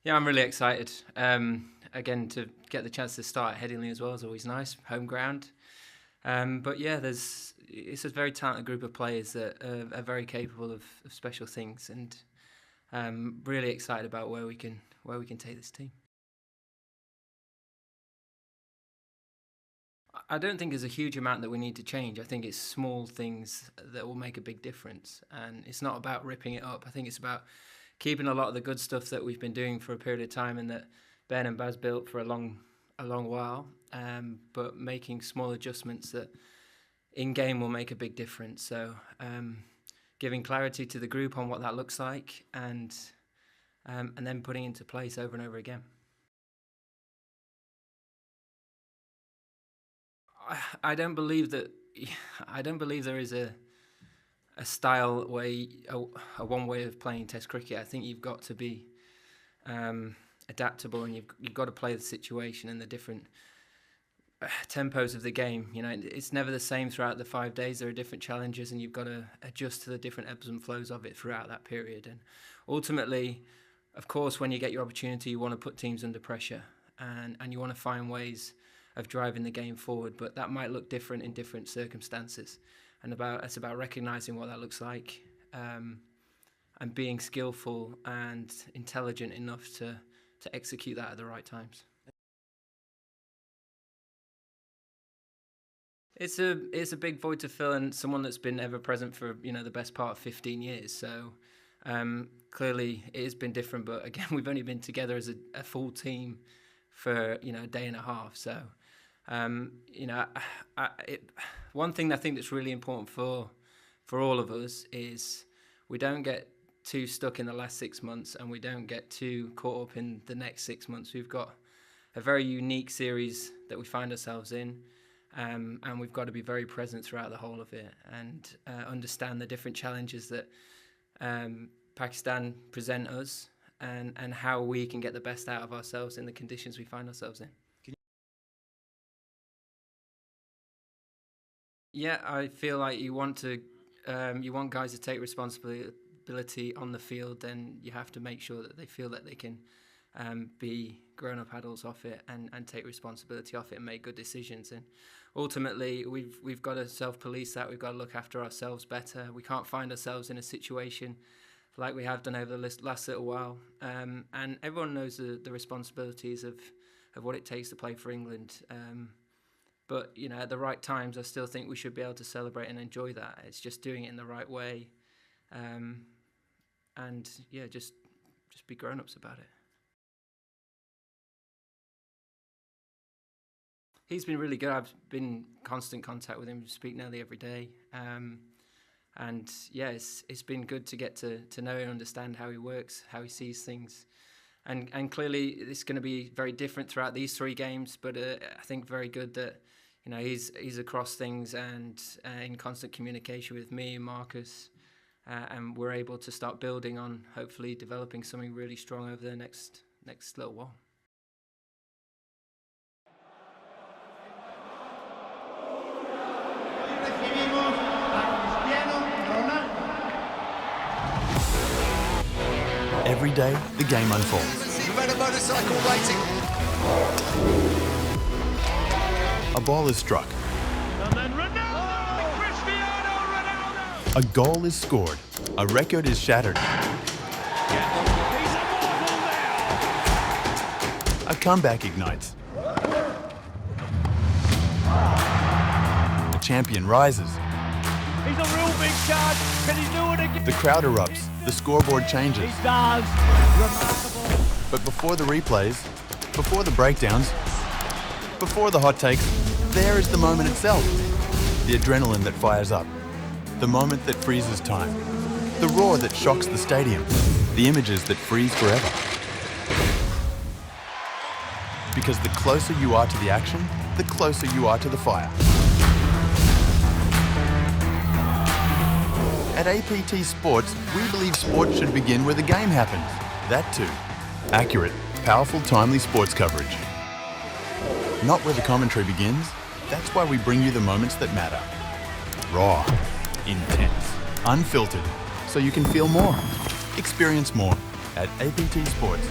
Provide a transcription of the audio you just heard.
Yeah, I'm really excited. Again, to get the chance to start at Headingley as well is always nice, home ground. But yeah, it's a very talented group of players that are very capable of special things, and really excited about where we can take this team. I don't think there's a huge amount that we need to change. I think it's small things that will make a big difference, and it's not about ripping it up. I think it's about keeping a lot of the good stuff that we've been doing for a period of time and that Ben and Baz built for a long while, but making small adjustments that in game will make a big difference. So giving clarity to the group on what that looks like, and then putting into place over and over again. I don't believe there is a style way, a one way of playing Test cricket. I think you've got to be adaptable, and you've got to play the situation and the different tempos of the game. You know, it's never the same throughout the 5 days. There are different challenges, and you've got to adjust to the different ebbs and flows of it throughout that period. And ultimately, of course, when you get your opportunity, you want to put teams under pressure, and you want to find ways of driving the game forward, but that might look different in different circumstances. And it's about recognising what that looks like, and being skillful and intelligent enough to execute that at the right times. It's a big void to fill, and someone that's been ever present for the best part of 15 years. So clearly it has been different, but again, we've only been together as a full team for a day and a half. So one thing I think that's really important for all of us is we don't get too stuck in the last 6 months, and we don't get too caught up in the next 6 months. We've got a very unique series that we find ourselves in, and we've got to be very present throughout the whole of it, and understand the different challenges that Pakistan present us, and how we can get the best out of ourselves in the conditions we find ourselves in. Yeah, I feel like you want guys to take responsibility on the field. Then you have to make sure that they feel that they can be grown-up adults off it, and take responsibility off it and make good decisions. And ultimately, we've got to self-police that. We've got to look after ourselves better. We can't find ourselves in a situation like we have done over the last little while. And everyone knows the responsibilities of what it takes to play for England. But at the right times, I still think we should be able to celebrate and enjoy that. It's just doing it in the right way, and yeah, just be grown-ups about it. He's been really good. I've been in constant contact with him. We speak nearly every day, and yeah, it's been good to get to know and understand how he works, how he sees things. And clearly, it's going to be very different throughout these 3 games. But I think very good that he's across things and in constant communication with me and Marcus, and we're able to start building on hopefully developing something really strong over the next little while. Every day, the game unfolds. A ball is struck. And then Ronaldo! Cristiano Ronaldo! A goal is scored. A record is shattered. He's immortal now! A comeback ignites. A champion rises. He's a real big charge. Can he do it again? The crowd erupts. The scoreboard changes. He does. Remarkable. But before the replays, before the breakdowns, before the hot takes, there is the moment itself. The adrenaline that fires up. The moment that freezes time. The roar that shocks the stadium. The images that freeze forever. Because the closer you are to the action, the closer you are to the fire. At APT Sports, we believe sport should begin where the game happens. That too. Accurate, powerful, timely sports coverage. Not where the commentary begins. That's why we bring you the moments that matter. Raw, intense, unfiltered, so you can feel more, experience more at APT Sports.